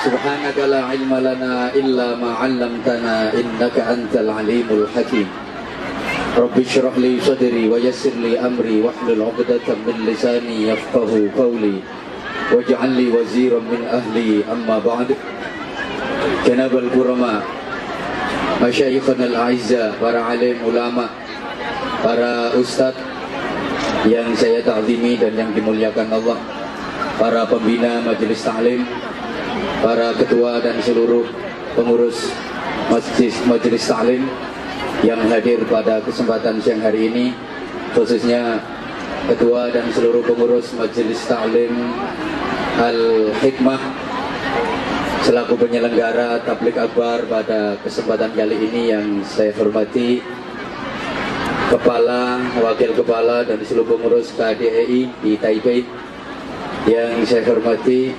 Subhanaka la ilma lana illa ma 'allamtana innaka antal alimul hakim. Rabbi shrah li sadri wa yassir li amri wahlul 'uqdatam min lisani yafqahu qawli waj'al li waziran min ahli amma ba'd. Janabal kurama, masyayikhana al-a'izza, para alim ulama, para ustadz yang saya ta'zimi dan yang dimuliakan Allah, para pembina majelis ta'lim, para ketua dan seluruh pengurus majelis ta'lim yang hadir pada kesempatan siang hari ini, khususnya ketua dan seluruh pengurus majelis ta'lim Al-Hikmah selaku penyelenggara tabligh akbar pada kesempatan kali ini yang saya hormati, kepala, wakil kepala dan seluruh pengurus KDEI di Taipei yang saya hormati,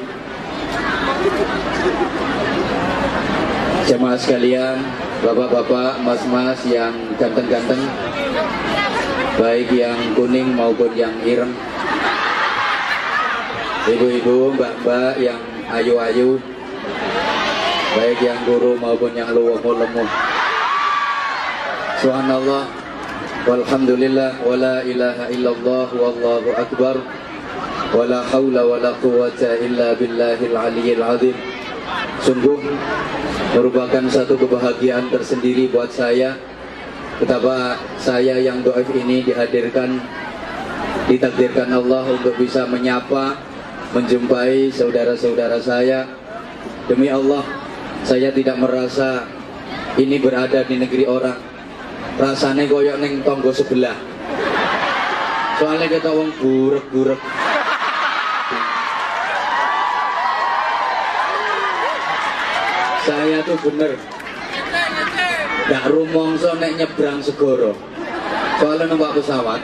jemaah sekalian, bapak-bapak, mas-mas yang ganteng-ganteng, baik yang kuning maupun yang ireng, ibu-ibu, mbak-mbak yang ayu-ayu, baik yang guru maupun yang lemuh-lemuh. Subhanallah, walhamdulillah, wala ilaha illallah, wallahu akbar, wala hawla wala quwwata illa billahil aliyyil azim. Sungguh merupakan satu kebahagiaan tersendiri buat saya betapa saya yang dhaif ini ditakdirkan Allah untuk bisa menyapa, menjumpai saudara-saudara saya. Demi Allah, saya tidak merasa ini berada di negeri orang. Rasanya koyok neng tonggo sebelah. Soalnya kita wong burek-burek. Saya tuh bener gak rumongso nek nyebrang segoro. Soalnya numpak pesawat.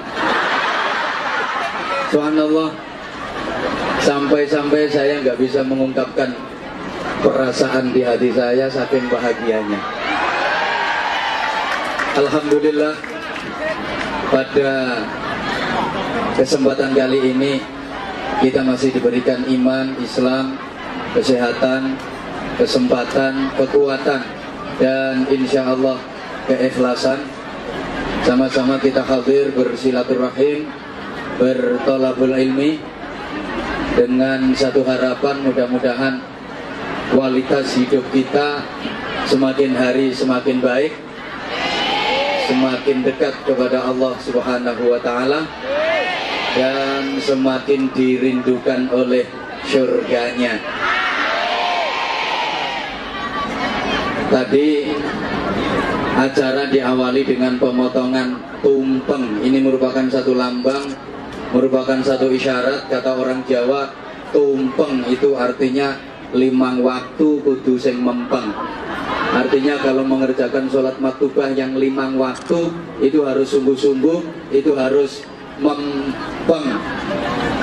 Subhanallah, sampai-sampai saya nggak bisa mengungkapkan perasaan di hati saya saking bahagianya. Alhamdulillah, pada kesempatan kali ini kita masih diberikan iman, Islam, kesehatan, kesempatan, kekuatan, dan insya Allah keikhlasan. Sama-sama kita hadir bersilaturahim, bertolabul ilmi, dengan satu harapan mudah-mudahan kualitas hidup kita semakin hari semakin baik, semakin dekat kepada Allah Subhanahu wa ta'ala, dan semakin dirindukan oleh surganya. Tadi acara diawali dengan pemotongan tumpeng. Ini merupakan satu lambang, merupakan satu isyarat. Kata orang Jawa, tumpeng itu artinya limang waktu kudu sing mempeng. Artinya kalau mengerjakan sholat maktubah yang limang waktu itu harus sungguh-sungguh, itu harus mempeng.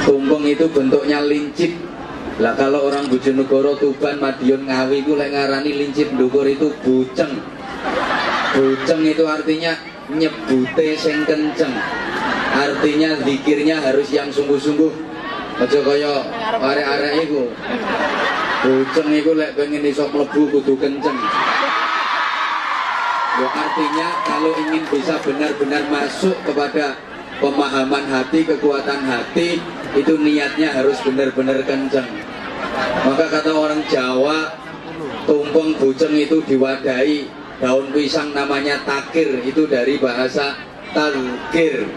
Tumpeng itu bentuknya lincip. Lah kalau orang Bojonegoro, Tuban, Madiun, Ngawi itu lek ngarani lincip ndukur itu buceng. Buceng itu artinya nyebute sing kenceng. Artinya zikirnya harus yang sungguh-sungguh. Aja kaya arek-arek iku. Buceng iku lek pengen iso mlebu kudu kenceng. Ya artinya kalau ingin bisa benar-benar masuk kepada pemahaman hati, kekuatan hati, itu niatnya harus benar-benar kenceng. Maka kata orang Jawa, tumpeng buceng itu diwadahi daun pisang namanya takir. Itu dari bahasa talkir,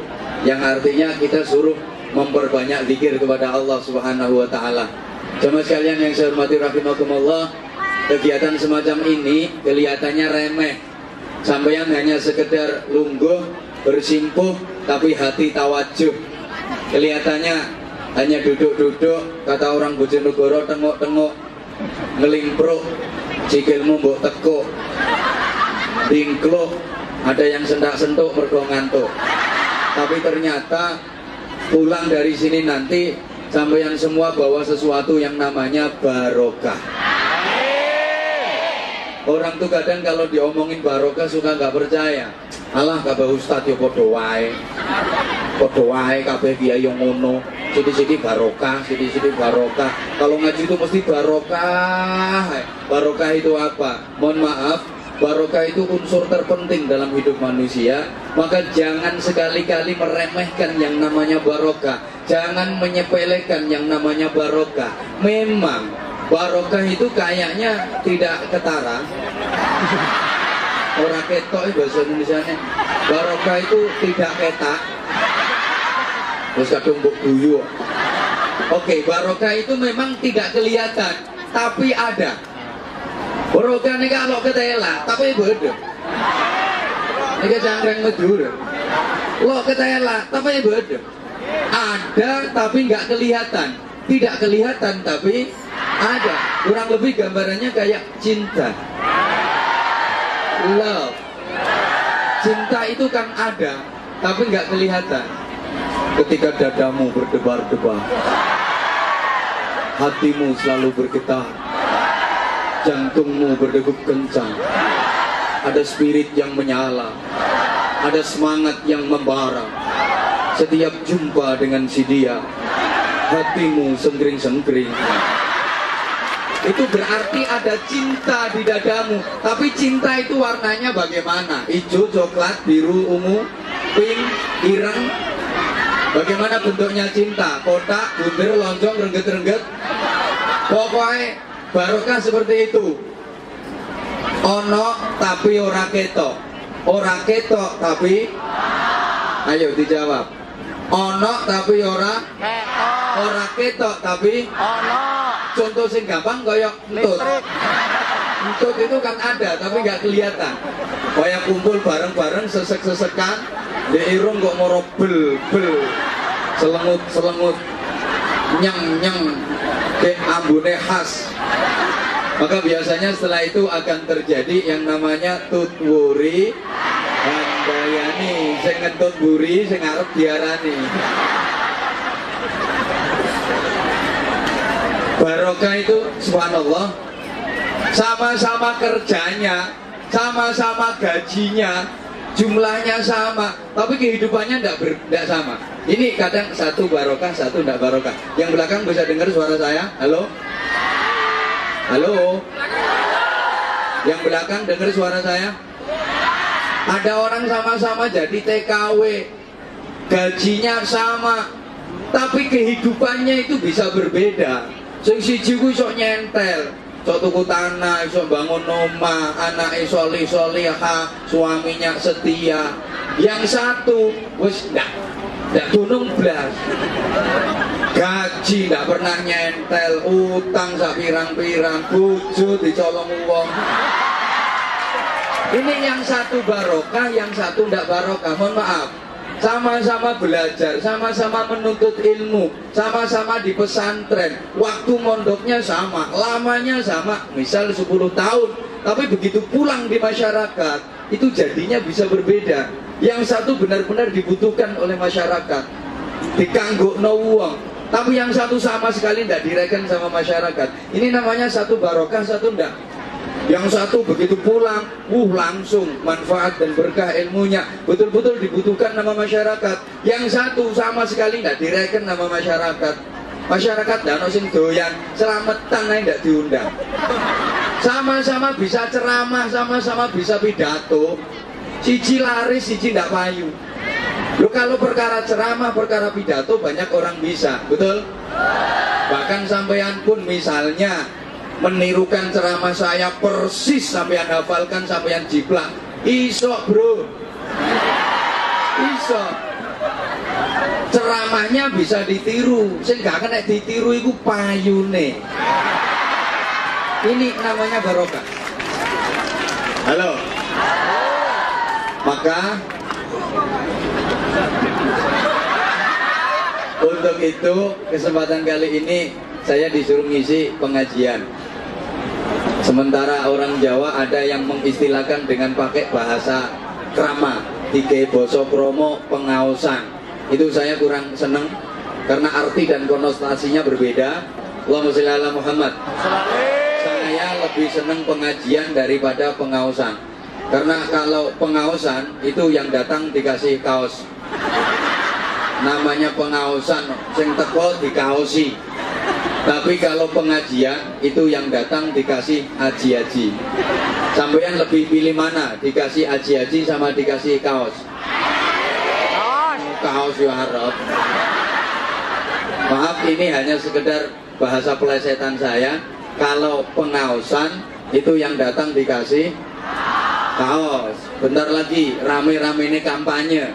yang artinya kita suruh memperbanyak zikir kepada Allah Subhanahu wa ta'ala. Jemaah sekalian yang saya hormati rahimakumullah, kegiatan semacam ini kelihatannya remeh. Sampeyan hanya sekedar lungguh, bersimpuh, tapi hati tawajuh. Kelihatannya hanya duduk-duduk, kata orang Bojonegoro, tengok-tengok, ngelimpruk, sikilmu mbok tekuk, tingkluk, ada yang sentak-sentuk mergo ngantuk. Tapi ternyata pulang dari sini nanti sampeyan semua bawa sesuatu yang namanya barokah. Orang tuh kadang kalau diomongin barokah suka nggak percaya. Alah kabeh ustaz yo padha wae. Padha wae kabeh kiai yo ngono. Sidi-sidi barokah, sidi-sidi barokah. Kalau ngaji itu mesti barokah. Barokah itu apa? Mohon maaf, barokah itu unsur terpenting dalam hidup manusia. Maka jangan sekali-kali meremehkan yang namanya barokah. Jangan menyepelekan yang namanya barokah. Memang barokah itu kayaknya tidak ketara. Orang ketok bahasa Indonesianya. Barokah itu tidak ketak. Terus kadung mbok guyu. Oke, barokah itu memang tidak kelihatan, tapi ada. Barokah ini kalau ketela, tapi bodoh. Ini cangkreng medur. Lo ketela, tapi bodoh. Ada, tapi nggak kelihatan. Tidak kelihatan, tapi ada. Kurang lebih gambarannya kayak cinta. Love. Cinta itu kan ada, tapi nggak kelihatan. Ketika dadamu berdebar-debar, hatimu selalu bergetar, jantungmu berdegup kencang, ada spirit yang menyala, ada semangat yang membara. Setiap jumpa dengan si dia, hatimu senggering-senggering. Itu berarti ada cinta di dadamu. Tapi cinta itu warnanya bagaimana? Hijau, coklat, biru, ungu, pink, ireng. Bagaimana bentuknya cinta? Kotak, bunder, lonjong, rengget-rengget. Pokoknya barokah seperti itu. Ono tapi ora ketok. Ora ketok tapi, ayo dijawab. Ono tapi ora ketok. Ora ketok tapi ono. Contoh sing gampang koyok entut. Entut itu kan ada tapi nggak kelihatan. Kayak kumpul bareng-bareng sesek-sesekan, di irung kok moro bel-bel, selengut-selengut, nyeng-nyeng, ke ambune khas. Maka biasanya setelah itu akan terjadi yang namanya tutwuri handayani. Sing ngentut buri, sing arep diarani. Barokah itu subhanallah, sama-sama kerjanya, sama-sama gajinya, jumlahnya sama, tapi kehidupannya tidak sama. Ini kadang satu barokah, satu tidak barokah. Yang belakang bisa dengar suara saya? Halo? Halo? Yang belakang dengar suara saya? Ada orang sama-sama jadi TKW, gajinya sama, tapi kehidupannya itu bisa berbeda. Sing siji ku iso nyentel, iso tuku tanah, iso bangun omah, anake solih-solihah, suaminya setia. Yang satu wis ndak dunung blas. Gaji ndak pernah nyentel, utang sak pirang-pirang, bojo dicolong wong. Ini yang satu barokah, yang satu ndak barokah. Mohon maaf. Sama-sama belajar, sama-sama menuntut ilmu, sama-sama di pesantren. Waktu mondoknya sama, lamanya sama, misal 10 tahun. Tapi begitu pulang di masyarakat, itu jadinya bisa berbeda. Yang satu benar-benar dibutuhkan oleh masyarakat, dikanggokno wong. Tapi yang satu sama sekali tidak direken sama masyarakat. Ini namanya satu barokah, satu enggak. Yang satu begitu pulang, langsung manfaat dan berkah ilmunya, betul-betul dibutuhkan nama masyarakat. Yang satu sama sekali tidak direken nama masyarakat. Masyarakat dano sing doyan, selamatan aja tidak diundang. Sama-sama bisa ceramah, sama-sama bisa pidato. Siji laris, siji tidak payu. Loh, kalau perkara ceramah, perkara pidato banyak orang bisa, betul? Bahkan sampean pun misalnya menirukan ceramah saya persis, sampean hafalkan, sampean jiplak. Iso bro, iso. Ceramahnya bisa ditiru, sing gak kena ditiru itu payune. Ini namanya barokah. Halo. Maka untuk itu kesempatan kali ini saya disuruh ngisi pengajian. Sementara orang Jawa ada yang mengistilahkan dengan pakai bahasa krama, tiga boso kromo pengaosan. Itu saya kurang seneng karena arti dan konotasinya berbeda. Allahumma sholli ala Muhammad. Saya lebih seneng pengajian daripada pengaosan. Karena kalau pengaosan itu yang datang dikasih kaos. namanya pengaosan, sing teko dikaosi. Tapi kalau pengajian itu yang datang dikasih aji-aji. Sampeyan lebih pilih mana? Dikasih aji-aji sama dikasih kaos? Kaos ya harap. Maaf, ini hanya sekedar bahasa pelesetan saya. Kalau pengaosan itu yang datang dikasih kaos. Bentar lagi rame-rame ini kampanye.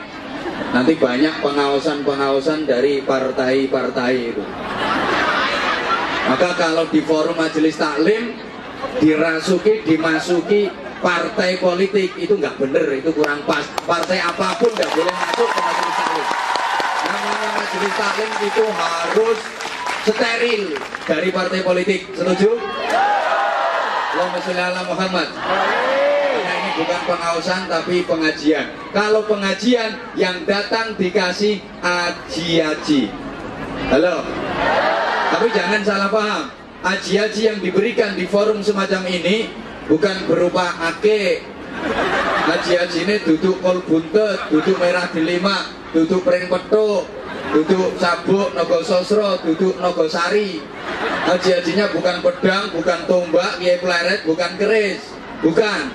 Nanti banyak pengaosan-pengaosan dari partai-partai itu. Maka kalau di forum majelis taklim dimasuki partai politik, itu nggak bener, itu kurang pas. Partai apapun nggak boleh masuk ke majelis taklim. Namanya majelis taklim itu harus steril dari partai politik. Setuju? Allahumma sholli ala Muhammad. Karena ini bukan pengaosan tapi pengajian. Kalau pengajian yang datang dikasih aji-aji. Halo? Tapi jangan salah paham, aji-aji yang diberikan di forum semacam ini bukan berupa ake. Aji-aji ini duduk kol buntet, duduk merah delima, duduk pring petuk, duduk sabuk nogo sosro, duduk nogo sari. Aji-ajinya bukan pedang, bukan tombak, kiai pleret, bukan keris, bukan.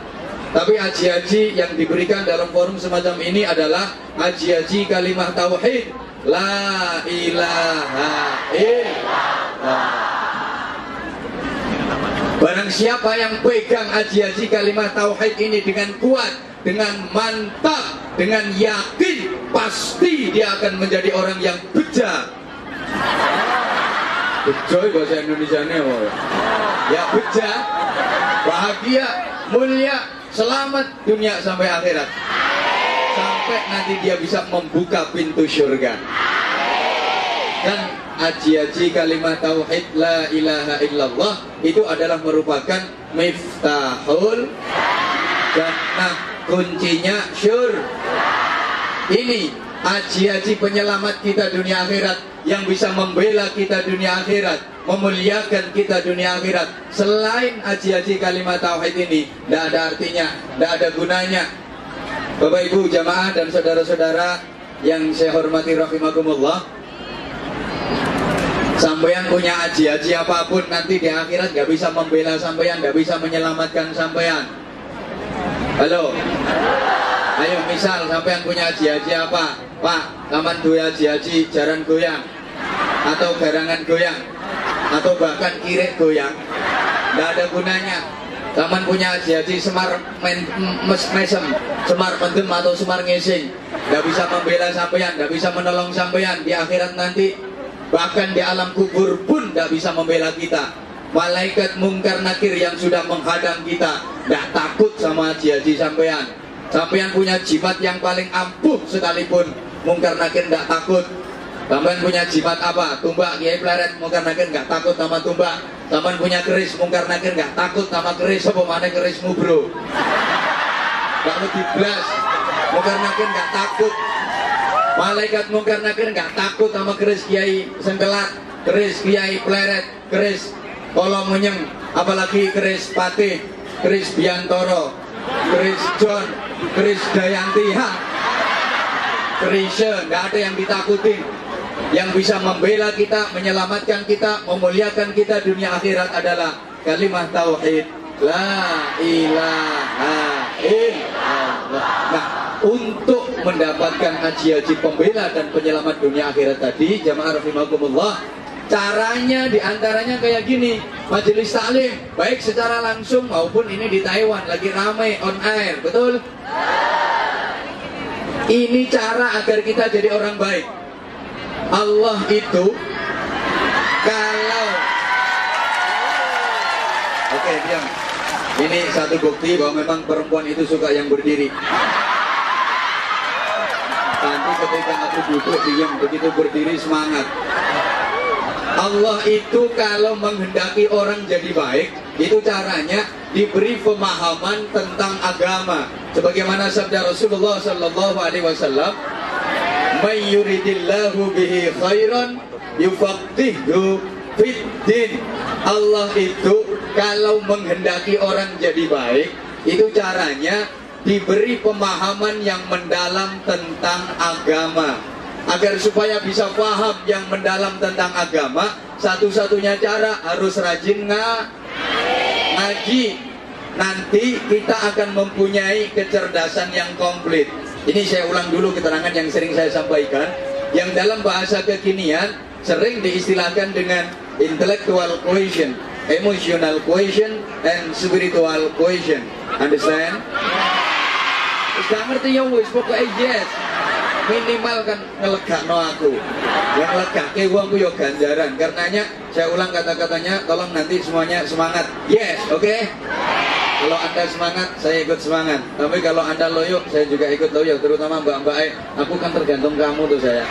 Tapi aji-aji yang diberikan dalam forum semacam ini adalah aji-aji kalimat tauhid. La ilaha illallah. Barang siapa yang pegang aji-aji kalimat tauhid ini dengan kuat, dengan mantap, dengan yakin, pasti dia akan menjadi orang yang beja. Bejoy bahasa Indonesianya, ya beja, bahagia, mulia, selamat dunia sampai akhirat. Sampai nanti dia bisa membuka pintu surga. Dan aji-aji kalimat tauhid la ilaha illallah itu adalah merupakan miftahul jannah, kuncinya syurga. Ini aji-aji penyelamat kita dunia akhirat, yang bisa membela kita dunia akhirat, memuliakan kita dunia akhirat. Selain aji-aji kalimat tauhid ini, tidak ada artinya, tidak ada gunanya. Bapak Ibu jamaah dan saudara-saudara yang saya hormati rahimakumullah, sampeyan punya aji-aji apapun, nanti di akhirat nggak bisa membela sampeyan, nggak bisa menyelamatkan sampeyan. Halo, ayo misal sampeyan punya aji-aji apa? Pak, kaman dua aji-aji jaran goyang, atau garangan goyang, atau bahkan kirek goyang, nggak ada gunanya. Taman punya aji-aji semar mesem, semar pendem atau semar ngising, nggak bisa membela sampeyan, nggak bisa menolong sampeyan di akhirat nanti. Bahkan di alam kubur pun nggak bisa membela kita. Malaikat mungkar nakir yang sudah menghadang kita nggak takut sama aji-aji sampeyan. Sampeyan punya jimat yang paling ampuh sekalipun, mungkar nakir nggak takut. Sampeyan punya jimat apa? Tumbak, kiai pleret, mungkar nakir nggak takut sama tumbak. Sampeyan punya keris, mungkar nakir nggak takut sama keris. Apa mana kerismu bro? Nggak mau diblas, mungkar nakir nggak takut. Malaikat mungkar nakir nggak takut sama keris kiai sengkelat, keris kiai pleret, keris kolong menyeng, apalagi keris patih, keris biantoro, keris John, keris Dayanti, kerisnya nggak ada yang ditakutin. Yang bisa membela kita, menyelamatkan kita, memuliakan kita dunia akhirat adalah kalimat tauhid la ilaha illallah. Nah, untuk mendapatkan haji-haji pembela dan penyelamat dunia akhirat tadi, jamaah rahimakumullah, caranya diantaranya kayak gini. Majelis taklim, baik secara langsung maupun ini di Taiwan lagi ramai on air, betul? Ini cara agar kita jadi orang baik. Allah itu kalau oke, diam. Ini satu bukti bahwa memang perempuan itu suka yang berdiri. Nanti ketika aku duduk diam, begitu berdiri semangat. Allah itu kalau menghendaki orang jadi baik, itu caranya diberi pemahaman tentang agama. Sebagaimana sabda Rasulullah sallallahu alaihi wasallam, "May yuridillahu bihi khairan yufaqihu fiddin." Allah itu kalau menghendaki orang jadi baik, itu caranya diberi pemahaman yang mendalam tentang agama. Agar supaya bisa paham yang mendalam tentang agama, satu-satunya cara harus rajin ngaji. Nanti kita akan mempunyai kecerdasan yang komplit. Ini saya ulang dulu keterangan yang sering saya sampaikan, yang dalam bahasa kekinian sering diistilahkan dengan intellectual quotient, emotional quotient, and spiritual quotient. Understand? Gak ngerti ya wis, pokoknya yes. Minimal kan ngelegakno aku. Yang ngelegake wong ku yo ganjaran. Karenanya saya ulang kata-katanya, tolong nanti semuanya semangat. Yes, oke? Okay? Kalau Anda semangat, saya ikut semangat. Tapi kalau Anda loyo, saya juga ikut loyo. Terutama mbak-mbak, aku kan tergantung kamu tuh saya.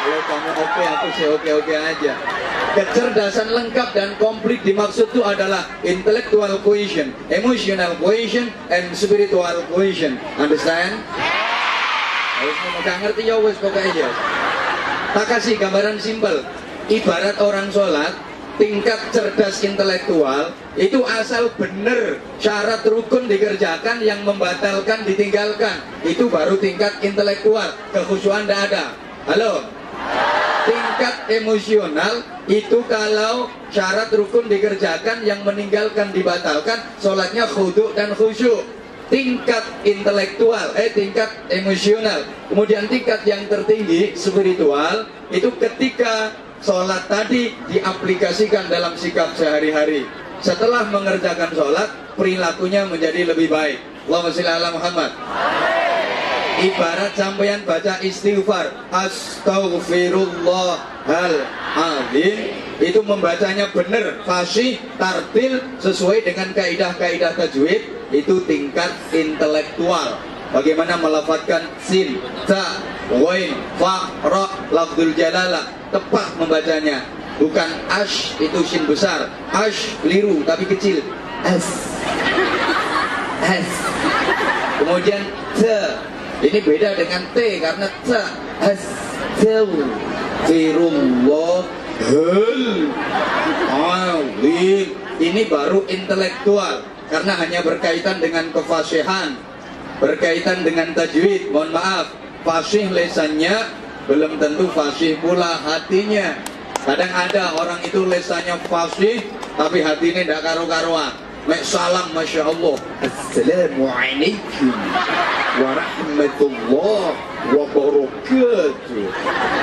Kalau kamu oke, aku sih oke-oke aja. Kecerdasan lengkap dan komplit dimaksud itu adalah intellectual quotient, emotional quotient, and spiritual quotient. Understand? Gak ngerti ya wes pokoknya ya. Tak kasih gambaran simpel. Ibarat orang sholat, tingkat cerdas intelektual itu asal bener syarat rukun dikerjakan, yang membatalkan ditinggalkan, itu baru tingkat intelektual. Kekhusyuan tidak ada. Halo. Tingkat emosional itu kalau syarat rukun dikerjakan, yang meninggalkan dibatalkan, sholatnya khudu dan khusyuk. Tingkat intelektual, tingkat emosional. Kemudian tingkat yang tertinggi spiritual itu ketika sholat tadi diaplikasikan dalam sikap sehari-hari. Setelah mengerjakan sholat, perilakunya menjadi lebih baik. Allahumma sholli ala Muhammad. Ibarat sampeyan baca istighfar, astaghfirullahaladzim, itu membacanya benar, fasih, tartil, sesuai dengan kaidah-kaidah tajwid, itu tingkat intelektual. Bagaimana melafadzkan sin, ta, wain, fa, ra, lafzul jalalah, tepat membacanya. Bukan ash, itu sin besar, ash, liru, tapi kecil, as. Kemudian te, ini beda dengan T karena T Astaghfirullahaladzim. Ini baru intelektual karena hanya berkaitan dengan kefasihan, berkaitan dengan tajwid. Mohon maaf, fasih lesannya belum tentu fasih pula hatinya. Kadang ada orang itu lesannya fasih tapi hatinya tidak karu-karuan. Mek salam, masya Allah, assalamualaikum warahmatullahi wabarakatuh.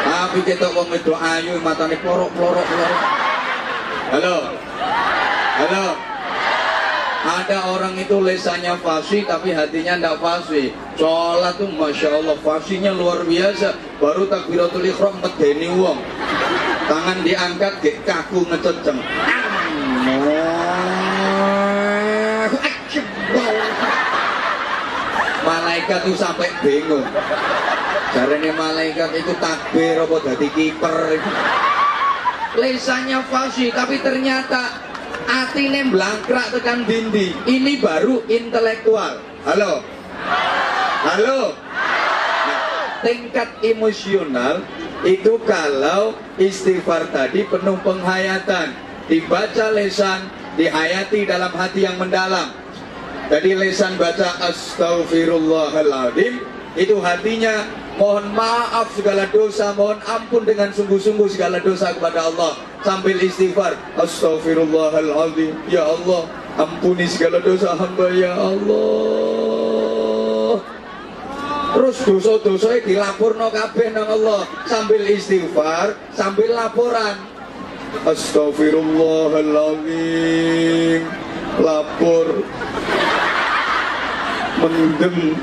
Tapi kita kok itu ayu matanya pelorok. Halo. Ada orang itu lesannya fasih tapi hatinya tidak fasih. Sholat tuh masya Allah fasihnya luar biasa. Baru takbiratul ihram medeni wong. Tangan diangkat ke kaku ngececem. Malaikat tuh sampai bingung. Caranya malaikat itu takbir apa dadi kiper. Lesannya fasih tapi ternyata atine blangkrak tekan dindi. Ini baru intelektual. Halo. Nah, tingkat emosional itu kalau istighfar tadi penuh penghayatan, dibaca lesan, dihayati dalam hati yang mendalam. Jadi lesan baca astaghfirullahaladzim, itu hatinya mohon maaf segala dosa, mohon ampun dengan sungguh-sungguh segala dosa kepada Allah. Sambil istighfar, astaghfirullahaladzim, ya Allah ampuni segala dosa hamba ya Allah. Terus dosa-dosanya dilapurno kabeh nang Allah. Sambil istighfar, sambil laporan, astaghfirullahaladzim, lapor, mendem,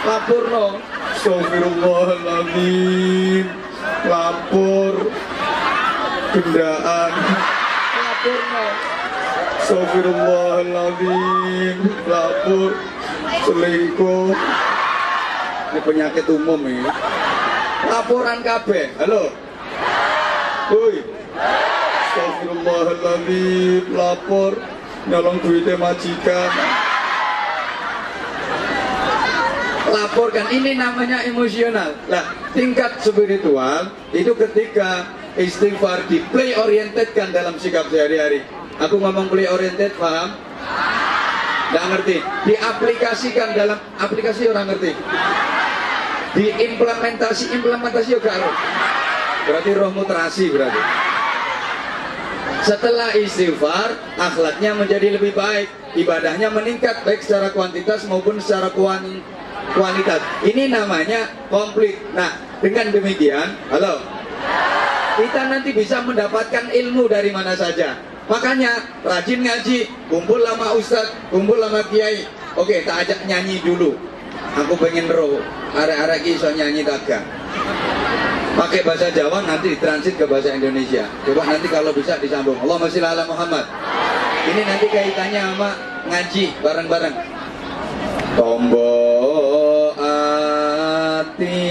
lapor no, astagfirullahaladzim, lapor, gendaan, lapor no, astagfirullahaladzim, lapor, selingkuh. Ini penyakit umum ini. Laporan kabeh. Halo. Woi. Astagfirullahaladzim, lapor, nyolong duitnya majikan. Laporkan, ini namanya emosional. Nah, tingkat spiritual itu ketika istighfar di play oriented kan dalam sikap sehari-hari. Aku ngomong play oriented, paham? Nggak ngerti. Diaplikasikan dalam aplikasi, orang ngerti. Diimplementasi juga roh. Berarti rohmu terasi berarti. Setelah istighfar, akhlaknya menjadi lebih baik, ibadahnya meningkat baik secara kuantitas maupun secara kualitas. Ini namanya komplit. Nah, dengan demikian, halo, kita nanti bisa mendapatkan ilmu dari mana saja. Makanya rajin ngaji, kumpul sama ustadz, kumpul sama kiai. Oke, tak ajak nyanyi dulu. Aku pengen roh, arek-arek iso nyanyi kagak. Pakai bahasa Jawa nanti ditransit ke bahasa Indonesia. Coba nanti kalau bisa disambung. Allahumma sholli ala Muhammad. Ini nanti kaitannya sama ngaji bareng-bareng. Tombo ati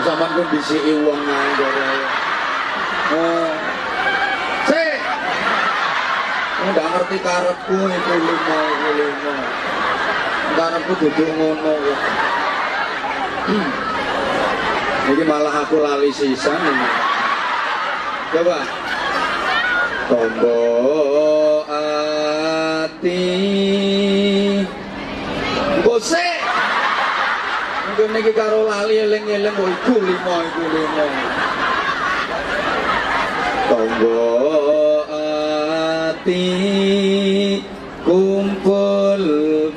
sampean ku disiki wong nang nggak ngerti karepku itu lima. Karepku duduk ngono. Jadi malah aku lali sisan ini. Coba. Tombo ati Bose mungkin ini karo lali eleng-eleng iku lima. Tombo ati kumpul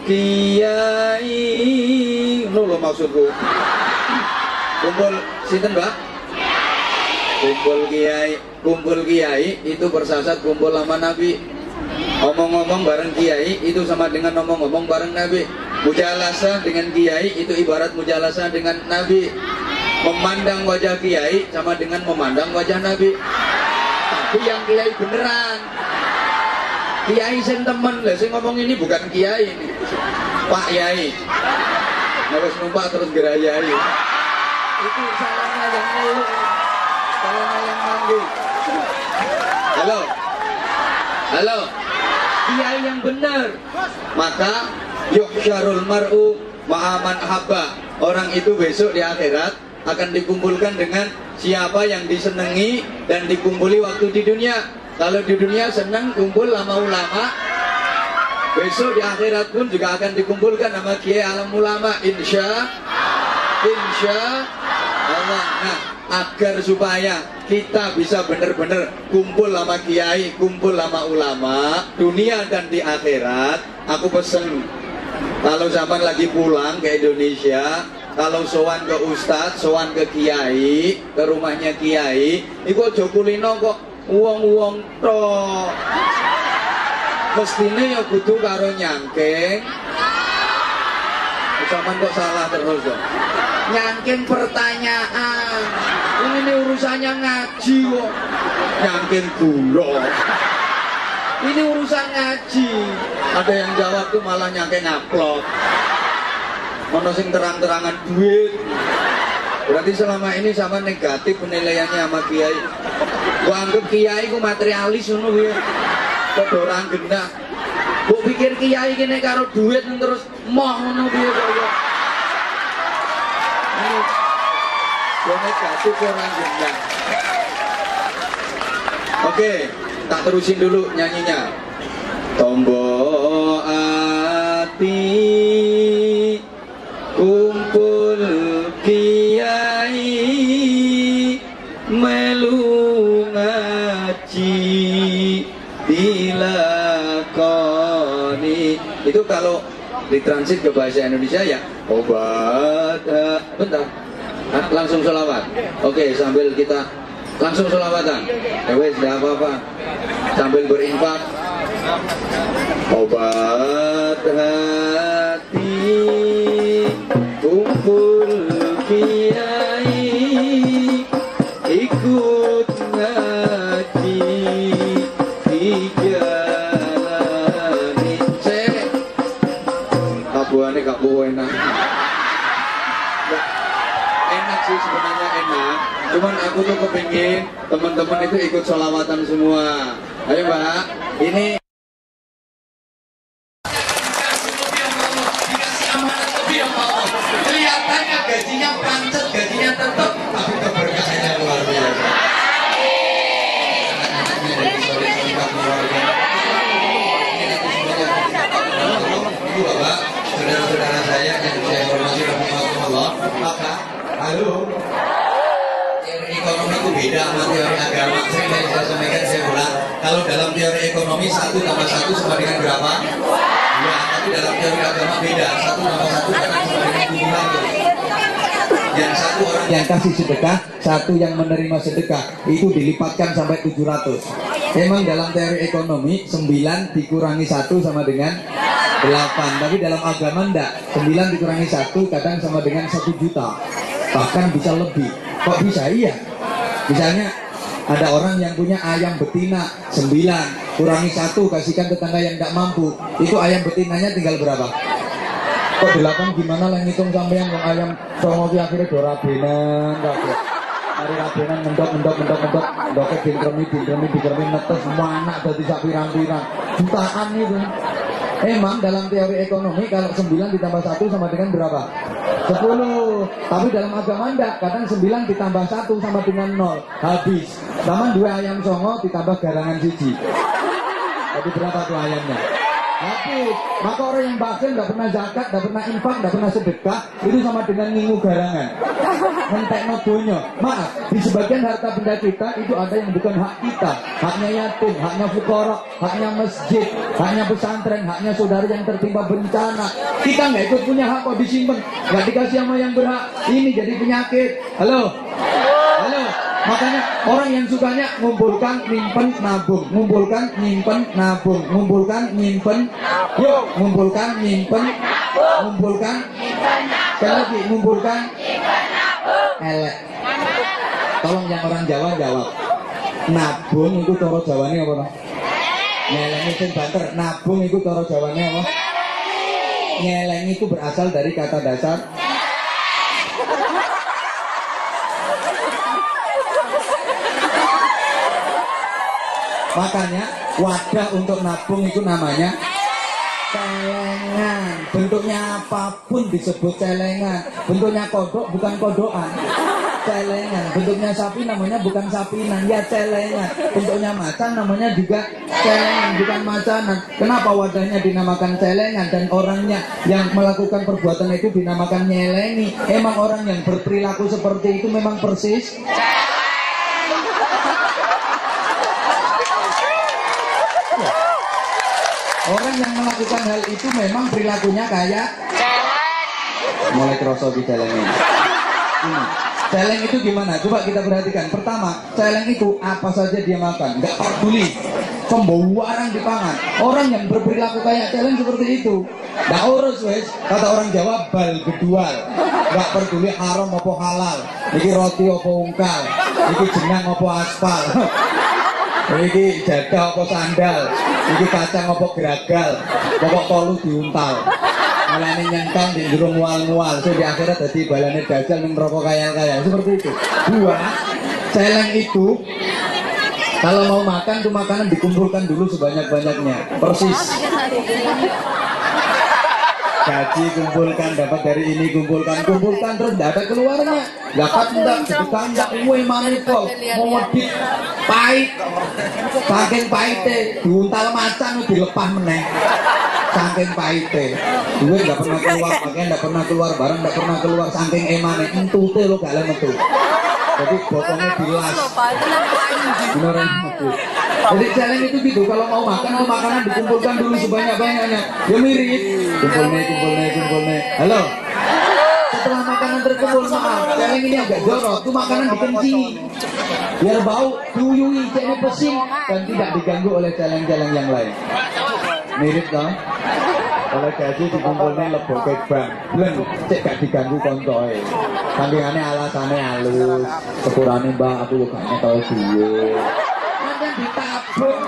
kiai ngono lho maksudku. Kumpul sinten, Mbak? Kumpul kiai itu bersasat kumpul sama Nabi. Omong-omong bareng kiai itu sama dengan omong-omong bareng Nabi. Mujalasah dengan kiai itu ibarat mujalasah dengan Nabi. Memandang wajah kiai sama dengan memandang wajah Nabi. Tapi yang kiai beneran. Kiai sen temen lah, saya ngomong ini bukan kiai ini. Pak Yai. Harus numpak terus gerayai. Itu salahnya yang ngeluh. Salahnya yang manggil. Halo. Kiai yang benar. Maka yuhsyarul mar'u ma'aman habba. Orang itu besok di akhirat akan dikumpulkan dengan siapa yang disenangi dan dikumpuli waktu di dunia. Kalau di dunia senang kumpul sama ulama, besok di akhirat pun juga akan dikumpulkan sama kiai alam ulama, insya Allah. Nah, agar supaya kita bisa benar-benar kumpul sama kiai, kumpul sama ulama, dunia dan di akhirat, aku pesen kalau zaman lagi pulang ke Indonesia, kalau sowan ke ustadz, sowan ke kiai, ke rumahnya kiai, itu aja kulino kok uang tok. Mestine ya kudu karo nyangking. Sampeyan kok salah terus kok. Nyangking pertanyaan. Ini urusannya ngaji kok. Nyangking gula. Ini urusan ngaji. Ada yang jawab tuh malah nyangking upload. Ono sing terang-terangan duit. Berarti selama ini sama negatif penilaiannya sama kiai. Gua anggap kiai ku materialis ngono kuwi. Kok orang genah. Mbok pikir kiai kene karo duit terus moh ngono piye kok ya. Ini gua negatif orang genah. Oke, tak terusin dulu nyanyinya. Tombo ati kumpul kiai melu ngaji dilakoni. Itu kalau ditransit ke bahasa Indonesia ya obat. Bentar, langsung sholawat. Oke, sambil kita langsung sholawatan. Wes, tidak apa-apa. Sambil berinfak. Obat hati kumpul kiai ikut ngaji dijalani. Saya kabuane gak enak. Enak sih sebenarnya enak. Cuman aku tuh kepingin teman-teman itu ikut sholawatan semua. Ayo Mbak, ini kelihatannya gajinya pancet, gajinya tetap, tapi keberkahannya luar biasa. Maka, halo, teori ekonomi itu beda sama teori agama. Sering kali saya sampaikan, saya ulang. Kalau dalam teori ekonomi 1 tambah 1 sama dengan berapa? 2. Tapi dalam teori agama beda. 1 tambah 1 sama dengan 700. Yang satu orang yang kasih sedekah, satu yang menerima sedekah, itu dilipatkan sampai 700. Memang dalam teori ekonomi 9 dikurangi 1 sama dengan 8. Tapi dalam agama enggak. 9 dikurangi 1 kadang sama dengan 1 juta. Bahkan bisa lebih. Kok bisa? Iya. Misalnya ada orang yang punya ayam betina 9, kurangi 1 kasihkan tetangga yang enggak mampu. Itu ayam betinanya tinggal berapa? Kok 8 gimana lah ngitung sampean wong ayam songo ki akhire do rabenan kabeh. Mari rabenan ngendok dingkremi netes semua anak dadi sak pirang-pirang. Jutaan itu. Emang dalam teori ekonomi kalau 9 ditambah 1 sama dengan berapa? 10. Tapi dalam agama enggak, kadang 9 ditambah 1 sama dengan 0. Habis. Zaman 2 ayam songo ditambah garangan siji. Jadi berapa tuh ayamnya? Habis. Maka orang yang bakhil nggak pernah zakat, nggak pernah infak, nggak pernah sedekah, itu sama dengan ngingu garangan. Mentekno donya. Maaf, di sebagian harta benda kita itu ada yang bukan hak kita. Haknya yatim, haknya fukara, haknya masjid, haknya pesantren, haknya saudara yang tertimpa bencana. Kita nggak ikut punya hak kok disimpan, nggak dikasih sama yang berhak. Ini jadi penyakit. Halo, halo. Makanya orang yang sukanya ngumpulkan, nyimpen, nabung, ngumpulkan, nyimpen, nabung, ngumpulkan, nyimpen, yuk, ngumpulkan, nyimpen, ngumpulkan, sekali lagi, ngumpulkan, elek. Tolong yang orang Jawa jawab. Nabung itu cara Jawane apa? Nyelengi sing banter. Nabung itu cara Jawane apa? Nyelengi itu berasal dari kata dasar makanya wadah untuk nabung itu namanya celengan. Bentuknya apapun disebut celengan. Bentuknya kodok bukan kodokan, celengan. Bentuknya sapi namanya bukan sapinan, ya celengan. Bentuknya macan namanya juga celengan, bukan macanan. Kenapa wadahnya dinamakan celengan dan orangnya yang melakukan perbuatan itu dinamakan nyelengi? Emang orang yang berperilaku seperti itu memang persis orang yang melakukan hal itu memang perilakunya kayak mulai kerosok di celeng ini. Celeng itu gimana? Coba kita perhatikan. Pertama, celeng itu apa saja dia makan, nggak peduli. Pembawa di pangan. Orang yang berperilaku kayak celeng seperti itu, nggak urus wes. Kata orang Jawa bal gedual, nggak peduli haram apa halal. Iki roti apa ungkal, iki jenang apa aspal. Iki jadah apa sandal, iki kacang apa geragal, pokok tolu diuntal. Mulane nyengkang di jero mual-mual, so di akhirat dadi balane dajal ning neraka kaya-kaya. Seperti itu. 2, celeng itu kalau mau makan tuh makanan dikumpulkan dulu sebanyak-banyaknya. Persis. Gaji kumpulkan, dapat dari ini kumpulkan terus tidak ada keluarnya. Zakat enggak, sedekah enggak, kue manipul, modit, pahit, saking pahitnya, diuntal macan dilepah meneh, saking pahitnya, duit nggak pernah keluar, pakaian nggak pernah keluar, barang nggak pernah keluar, saking emane, entute lo gak metu. Jadi botolnya dilas, beneran metu. Jadi celeng itu gitu, kalau mau makan tuh makanan dikumpulkan dulu sebanyak-banyaknya. Ya mirip, kumpulnya. Halo. Setelah makanan terkumpul, maaf, celeng ini agak jorok, tuh makanan dikencingi. Biar bau, diuyui, jadi pesing dan tidak diganggu oleh celeng-celeng yang lain. Mirip kan? Oleh gaji dikumpulnya leboke bang, belum cek gak diganggu koncoe. Sampingannya alasannya halus, sekurangnya mbak aku juga gak tau duit. Ditabung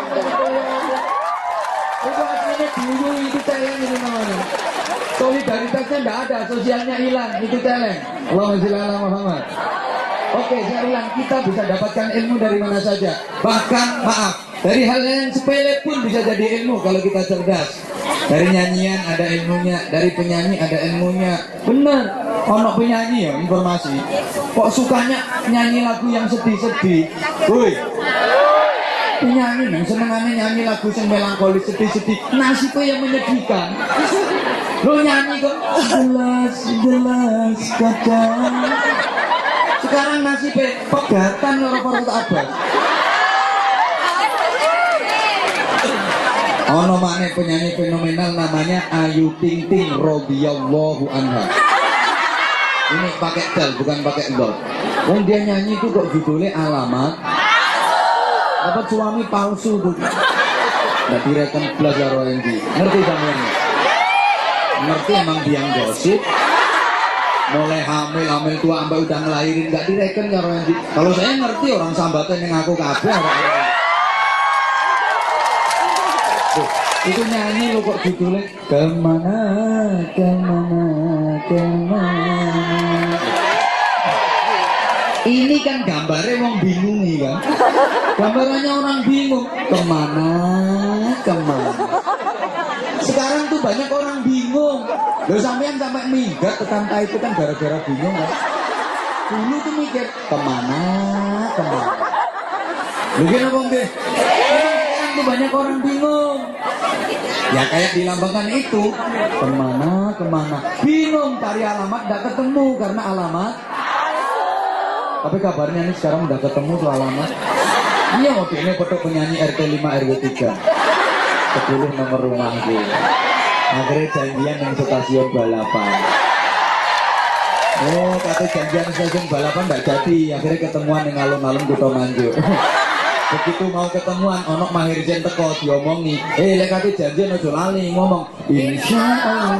itu aslinya dulu itu celeng itu namanya. Solidaritasnya tidak ada, sosialnya hilang, itu celeng. Allahumma sholli ala Muhammad. Oke, saya ulang, kita bisa dapatkan ilmu dari mana saja. Bahkan maaf, dari hal yang sepele pun bisa jadi ilmu kalau kita cerdas. Dari nyanyian ada ilmunya, dari penyanyi ada ilmunya. Bener, ono penyanyi ya informasi. Kok sukanya nyanyi lagu yang sedih-sedih? Woi. Penyanyi yang senengannya nyanyi lagu yang melankolis, sedih-sedih, nasibnya yang menyedihkan. Lo nyanyi kok jelas kadang. Sekarang nasibnya pegatan loro-loro Abbas. Ono maneh penyanyi fenomenal namanya Ayu Ting Ting radhiyallahu anha. Ini pakai dal bukan pakai dot. Wong dia nyanyi itu kok judulnya Alamat. Dapat suami palsu tuh. Nggak direkam belas karo endi. Ngerti sampean? Ngerti emang biang gosip. Mulai hamil tua sampai udah ngelahirin nggak direken karo endi. Kalau saya ngerti orang sambatan yang aku kabeh itu nyanyi lo kok judulnya kemana. Ini kan gambarnya wong bingung nih kan. Gambarannya orang bingung kemana. Sekarang tuh banyak orang bingung. Loh sampean sampai minggat tetangga itu kan gara-gara bingung kan. Dulu tuh mikir kemana. Mungkin apa deh? Sekarang tuh banyak orang bingung. Ya kayak dilambangkan itu kemana. Bingung cari alamat gak ketemu karena alamat. Tapi kabarnya ini sekarang udah ketemu tuh alamat. Iya waktu ini foto penyanyi RT 5 RW 3 10 nomor rumahku. Akhirnya janjian yang stasiun balapan. Oh kata janjian stasiun balapan gak jadi. Akhirnya ketemuan yang alun-alun Kutomanjo. Begitu mau ketemuan onok Mahir Jen teko diomongi lek kate janjian aja lali ngomong insyaallah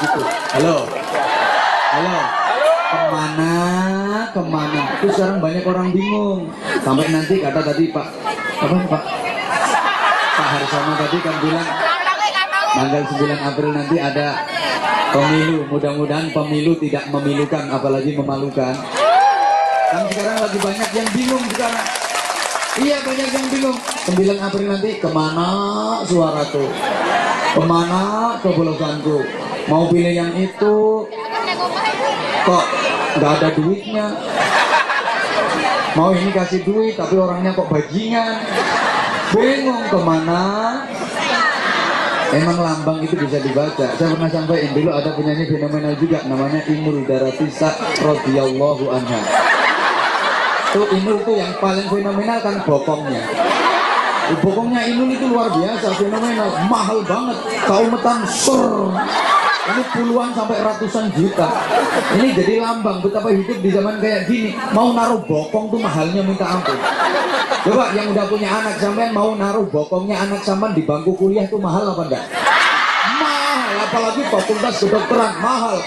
gitu. Halo kemana itu sekarang banyak orang bingung sampai nanti kata tadi Pak Harsono tadi kan bilang tanggal 9 April nanti ada pemilu, mudah-mudahan pemilu tidak memilukan apalagi memalukan. Kan sekarang lagi banyak yang bingung sekarang. Iya banyak yang bingung. 9 April nanti kemana suara tuh? Kemana coblosanku? Mau pilih yang itu kok nggak ada duitnya. Mau ini kasih duit tapi orangnya kok bajingan. Bingung kemana. Emang lambang itu bisa dibaca. Saya pernah sampaikan dulu ada penyanyi fenomenal juga namanya Inul Daratisa radhiyallahu anha. Tuh Inul tuh yang paling fenomenal kan bokongnya. Bokongnya Inul itu luar biasa fenomenal, mahal banget. Kaumetan sur. Ini puluhan sampai ratusan juta. Ini jadi lambang betapa hidup di zaman kayak gini. Mau naruh bokong tuh mahalnya minta ampun. Coba yang udah punya anak sampean mau naruh bokongnya anak sampean di bangku kuliah tuh mahal apa enggak? Mahal, apalagi fakultas kedokteran mahal.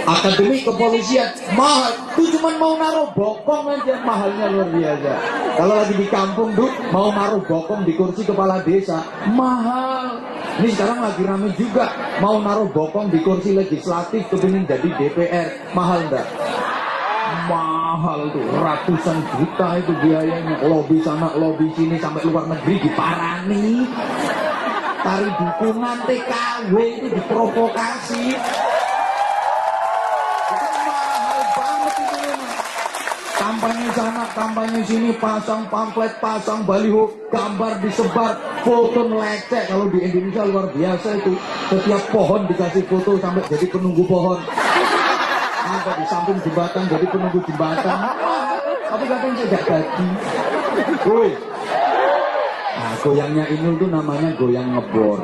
Akademi kepolisian mahal. Tuh cuman mau naruh bokong aja mahalnya luar biasa. Kalau lagi di kampung tuh mau naruh bokong di kursi kepala desa mahal. Ini sekarang lagi rame juga mau naruh bokong di kursi legislatif kepingin jadi DPR mahal enggak? Mahal tuh ratusan juta itu biayanya. Lobby sana lobby sini sampai luar negeri diparani. Tari dukungan TKW itu diprovokasi. Kampanye sana, kampanye sini, pasang pamflet, pasang baliho, gambar disebar, foto melecek. Kalau di Indonesia luar biasa itu. Setiap pohon dikasih foto sampai jadi penunggu pohon. Ada di samping jembatan jadi penunggu jembatan. Tapi katanya tidak jadi. Woi. Nah, goyangnya Inul tuh namanya goyang ngebor.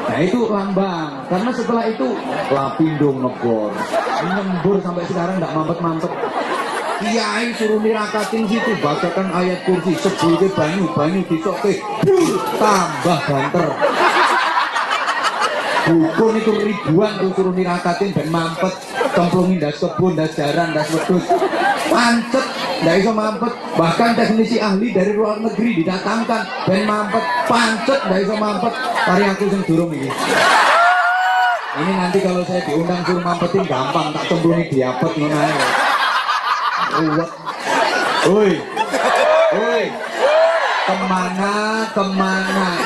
Nah itu lambang. Karena setelah itu Lapindo ngebor. Nyembur sampai sekarang nggak mampet-mampet. Kiai suruh nirakatin situ, bacakan ayat kursi, sebelumnya banyu disoke, tambah banter. Dukun itu ribuan tuh suruh nirakatin dan mampet, cemplungin das kebun, das jaran, das wedus, pancet, nggak bisa mampet. Bahkan teknisi ahli dari luar negeri didatangkan dan mampet, pancet, nggak bisa mampet. Tari aku yang durung ini. Ini nanti kalau saya diundang suruh mampetin gampang, tak cemplungi diapet ngono. Woi, kemana?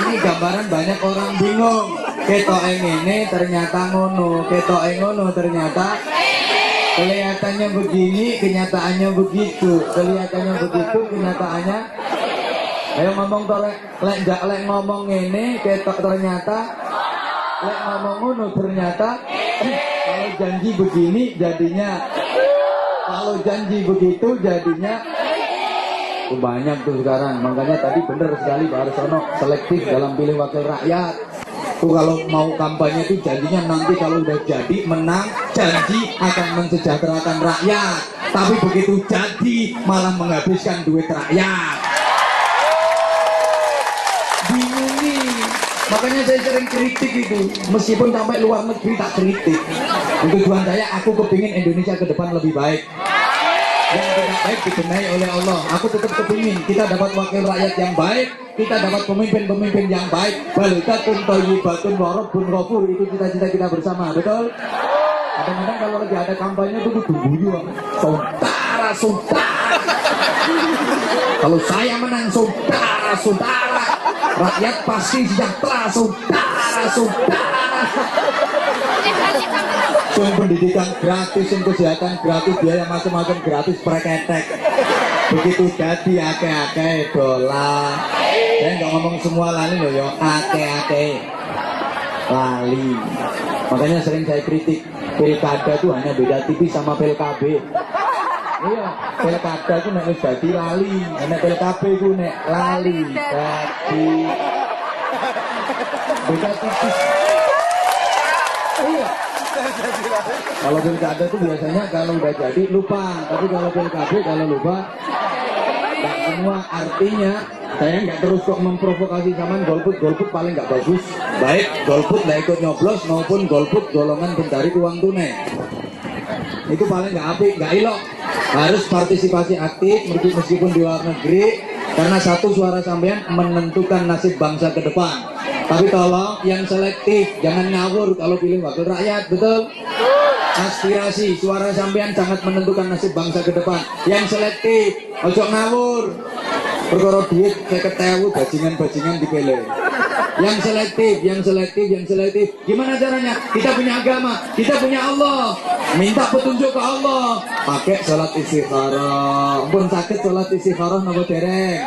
Ini gambaran banyak orang bingung. Ketok ini ternyata ngono, ketok ngono ternyata. Kelihatannya begini, kenyataannya begitu. Kelihatannya begitu, kenyataannya. Ayo ngomong tolek, lek ngomong ini, ketok ternyata. Lek ngomong ngono ternyata. Kalau janji begini jadinya. Kalau janji begitu jadinya. Banyak tuh sekarang. Makanya tadi bener sekali Pak Arsono, selektif dalam pilih wakil rakyat. Tuh kalau mau kampanye itu janjinya nanti kalau udah jadi menang, janji akan mensejahterakan rakyat. Tapi begitu jadi malah menghabiskan duit rakyat. Bingung nih. Makanya saya sering kritik itu. Meskipun sampai luar negeri tak kritik. Tujuan saya, aku kepingin Indonesia ke depan lebih baik. Yang tidak baik dibenahi oleh Allah. Aku tetap kepingin kita dapat wakil rakyat yang baik, kita dapat pemimpin-pemimpin yang baik. Balitatun thayyibatun wa rabbun ghafur, itu cita-cita kita bersama, betul? Kadang-kadang kalau lagi ada kampanye itu guyu, saudara. Kalau saya menang, saudara. Rakyat pasti sejahtera, saudara. Yang pendidikan gratis, yang kesehatan gratis, biaya macam-macam gratis, preketek. Begitu jadi ake-ake dolar. Saya nggak ngomong semua lali loh ya, ake-ake lali. Makanya sering saya kritik, pilkada itu hanya beda tipis sama PLKB. Iya, pilkada itu nek jadi lali, nek PLKB itu nek lali, jadi beda tipis. Iya. Kalau pilkada itu biasanya kalau udah jadi lupa, tapi kalau PLKB kalau lupa nggak semua. Artinya saya nggak terus kok memprovokasi zaman golput paling nggak bagus. Baik golput nggak ikut nyoblos maupun golput golongan pencari uang tunai, itu paling nggak apik, nggak ilok. Harus partisipasi aktif meskipun di luar negeri, karena satu suara sampean menentukan nasib bangsa ke depan. Tapi tolong yang selektif, jangan ngawur kalau pilih wakil rakyat, betul? Aspirasi, suara sampean sangat menentukan nasib bangsa ke depan. Yang selektif, ojo ngawur. Perkara duit saya ketahui bajingan dipilih. Yang selektif. Gimana caranya? Kita punya agama, kita punya Allah. Minta petunjuk ke Allah. Pakai sholat istikharah. Pun sakit sholat istikharah napa dereng?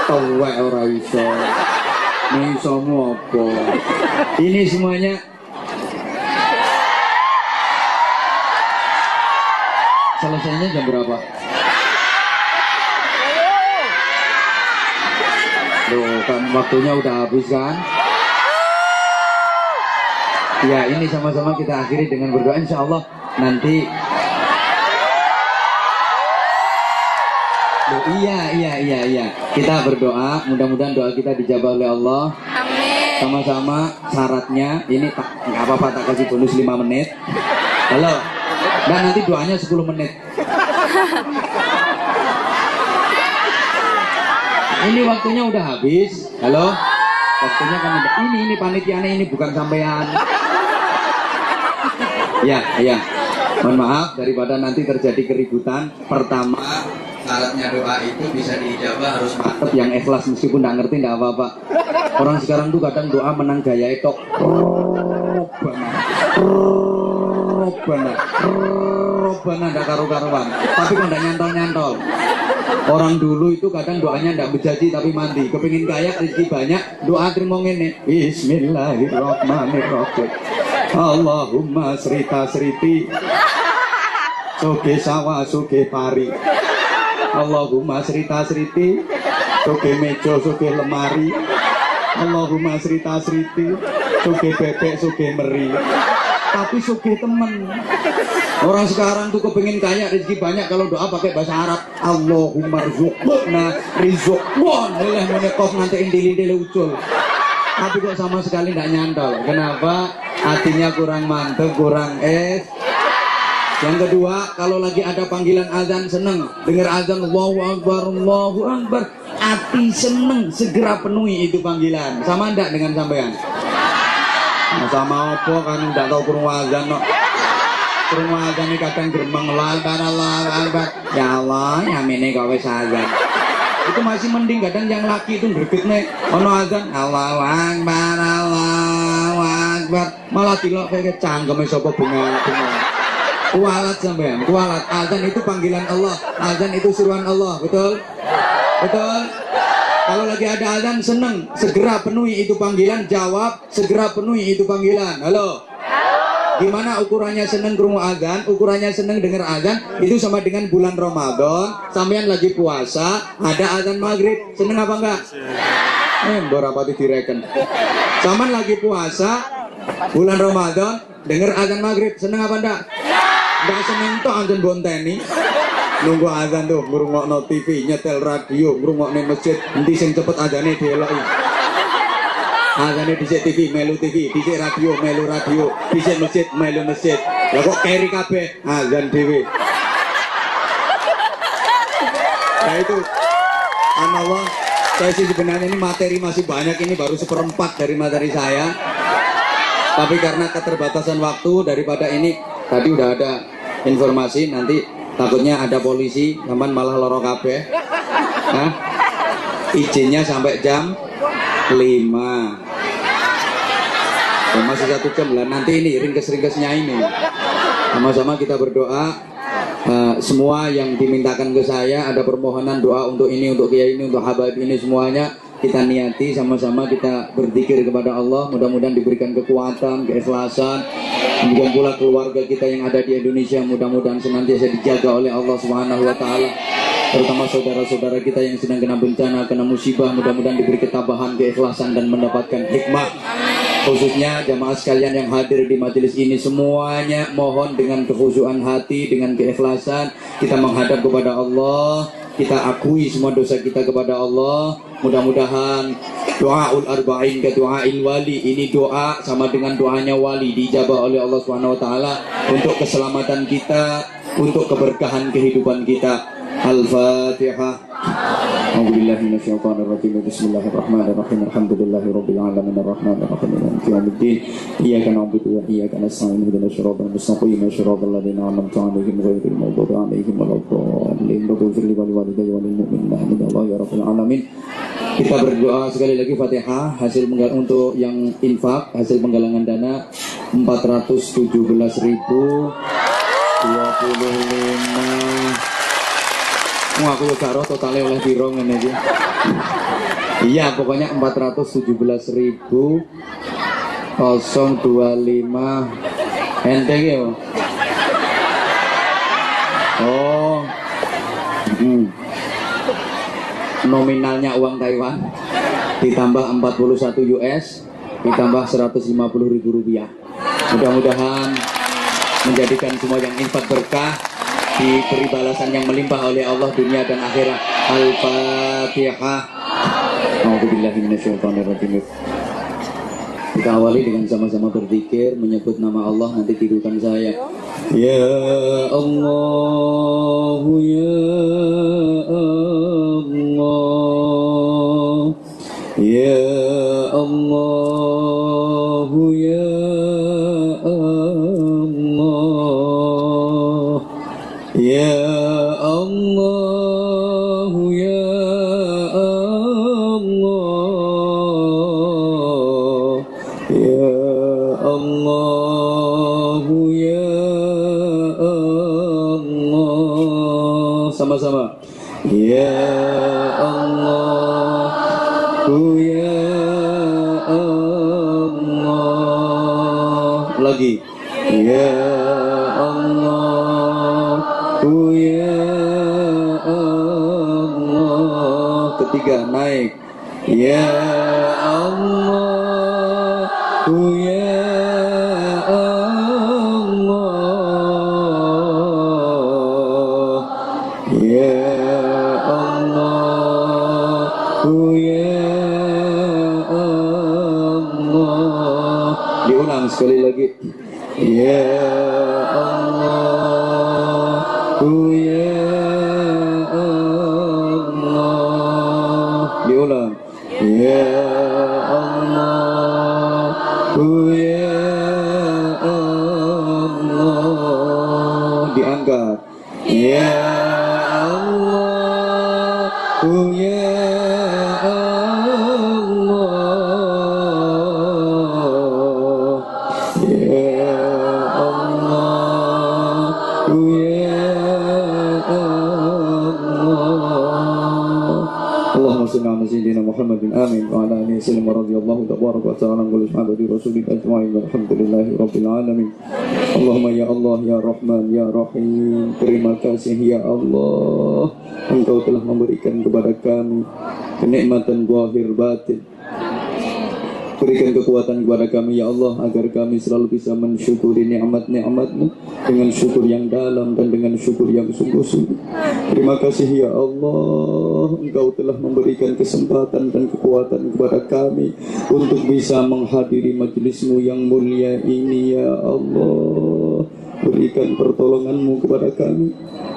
Tuwek ora iso. Isomu apa? Ini semuanya selesainya jam berapa? Loh, kan waktunya udah habis kan? Ya, ini sama-sama kita akhiri dengan berdoa, insya Allah nanti. Loh, iya. Kita berdoa, mudah-mudahan doa kita dijabah oleh Allah. Amin. Sama-sama syaratnya, ini nggak apa-apa tak kasih bonus 5 menit. Halo, dan nanti doanya 10 menit. Ini waktunya udah habis. Halo, waktunya kan udah. Ini panitianya ini bukan sampean. Ya. Mohon maaf daripada nanti terjadi keributan. Pertama, syaratnya doa itu bisa diijabah harus mantep, yang ikhlas, meskipun nggak ngerti nggak apa-apa. Orang sekarang tuh kadang doa menang gaya itu Robbana nggak karu-karuan, tapi kok nggak nyantol. Orang dulu itu kadang doanya nggak berjanji tapi mandi. Kepingin kaya, rezeki banyak, doa terima ngene. Bismillahirrahmanirrahim. Allahumma srita-sriti, soge sawah, soge pari. Allahumma srita-sriti, soge meja, soge lemari. Allahumma srita-sriti, soge bebek, soge meri. Tapi soge temen. Orang sekarang tuh kepingin kaya, rezeki banyak, kalau doa pakai bahasa Arab. Allahumma rizukna rizukwan leleh menekof nanti indili-indili ucul. Tapi kok sama sekali nggak nyantol. Kenapa? Hatinya kurang mantep, kurang Yang kedua, kalau lagi ada panggilan azan seneng, dengar azan Allahu Akbar, hati seneng, segera penuhi itu panggilan. Sama enggak dengan sampean? Nah, sama apa kan enggak tahu kurung azan no. Kurung azan ini kadang geremeng Allah Akbar. Ya Allah, nyamine gawe azan. Itu masih mending, kadang yang laki itu gregetne ono azan Allahu Akbar. Malah dilok kayak cangkeme sapa bunga. Kualat sampean, kualat. Azan itu panggilan Allah, azan itu suruhan Allah, betul? Betul? Kalau lagi ada azan seneng, segera penuhi itu panggilan, jawab, segera penuhi itu panggilan. Halo? Gimana ukurannya seneng krungu azan, ukurannya seneng denger azan, itu sama dengan bulan Ramadan, sampean lagi puasa, ada azan maghrib, seneng apa enggak? Berapa direken. Sampean lagi puasa, bulan Ramadan, denger azan maghrib, seneng apa enggak? Enggak seneng toh azan bonteni. Nunggu azan tuh, ngrungokno TV, nyetel radio, ngrungokne masjid, endi sing cepet azane dieloki. Azane dhisik TV, melu TV, dhisik radio, melu radio, dhisik masjid, melu masjid. Lah kok keri kabeh azan dhewe. Nah itu anallah, saya sih sebenarnya ini materi masih banyak, ini baru 1/4 dari materi saya. Tapi karena keterbatasan waktu, daripada ini tadi udah ada informasi, nanti takutnya ada polisi, sampean malah loro kabeh. Nah, izinnya sampai jam 5. Ya, masih 1 jam lah. Nanti ini ringkes-ringkesnya ini. Sama-sama kita berdoa. Semua yang dimintakan ke saya, ada permohonan doa untuk ini, untuk kiai ini, untuk habaib ini, semuanya kita niati, sama-sama kita berzikir kepada Allah. Mudah-mudahan diberikan kekuatan, keikhlasan. Demikian pula keluarga kita yang ada di Indonesia, mudah-mudahan senantiasa dijaga oleh Allah Subhanahu wa taala. Terutama saudara-saudara kita yang sedang kena bencana, kena musibah, mudah-mudahan diberi ketabahan, keikhlasan dan mendapatkan hikmah. Khususnya jamaah sekalian yang hadir di majelis ini, semuanya mohon dengan kekhusyuan hati, dengan keikhlasan kita menghadap kepada Allah. Kita akui semua dosa kita kepada Allah. Mudah-mudahan doaul arba'in ke doail wali, ini doa sama dengan doanya wali, dijabah oleh Allah Subhanahu wa taala untuk keselamatan kita, untuk keberkahan kehidupan kita. Al-Fatihah. A'udzubillahi minasyaitonir rajim. Bismillahirrahmanirrahim. Alhamdulillahirabbil alamin arrahmanir rahim maliki yaumiddin. Iyyaka na'budu wa iyyaka nasta'in. Ihdinas siratal mustaqim. Siratal ladzina an'amta 'alaihim ghairil maghdubi 'alaihim waladdallin. Rabbighfir li wa liwalidayya wa lil mu'minina amin ya rabbal alamin. Kita berdoa sekali lagi Fatihah. Hasil untuk yang infak, hasil penggalangan dana 417.025. Aku gak roh totalnya oleh biro ngene iki. Iya, pokoknya 417.025 ente iki yo. Oh. Nominalnya uang Taiwan ditambah 41 US ditambah 150.000 rupiah. Mudah-mudahan menjadikan semua yang infak berkah, diberi balasan yang melimpah oleh Allah dunia dan akhirat. Al-Fatihah. A'udzubillahi minasyaitonirrajim. Kita awali dengan sama-sama berzikir, menyebut nama Allah, nanti tidukan saya. Ya Allah, ya Allah, ya Allah, ya Allah, ya Allah, ya Allah, ya Allah, ya Allah. Sama-sama. Ya Allah, ya Allah. Lagi. Ya Allah, ya Allah. Ketiga, naik. Ya Allah, ya Allah, ya Allah, ya Allah. Diulang sekali lagi. Ya Allah, ya Allah. Diulang. Ya Allah, ya Allah. Diangkat. Ya Allah, ya Allah, ya Allah, ta'ala wa sahabati rasulillah ajma'in walhamdulillahi rabbil alamin. Allahumma ya Allah ya Rahman ya Rahim, terima kasih ya Allah, Engkau telah memberikan kepada kami kenikmatan zahir batin. Berikan kekuatan kepada kami ya Allah, agar kami selalu bisa mensyukuri nikmat-nikmat-Mu dengan syukur yang dalam dan dengan syukur yang sungguh-sungguh. Terima kasih ya Allah, Engkau telah memberikan kesempatan dan kekuatan kepada kami untuk bisa menghadiri majelis-Mu yang mulia ini ya Allah. Berikan pertolongan-Mu kepada kami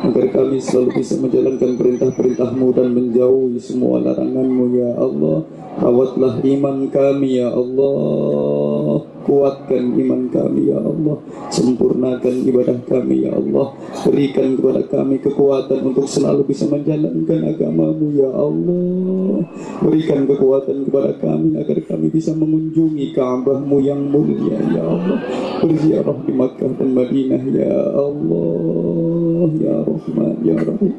agar kami selalu bisa menjalankan perintah-perintah-Mu dan menjauhi semua larangan-Mu ya Allah. Rawatlah iman kami ya Allah, kuatkan iman kami ya Allah, sempurnakan ibadah kami ya Allah. Berikan kepada kami kekuatan untuk selalu bisa menjalankan agama-Mu ya Allah. Berikan kekuatan kepada kami agar kami bisa mengunjungi Ka'bah-Mu yang mulia ya Allah, berziarah di Makkah dan Madinah ya Allah ya Rahman ya Rahim.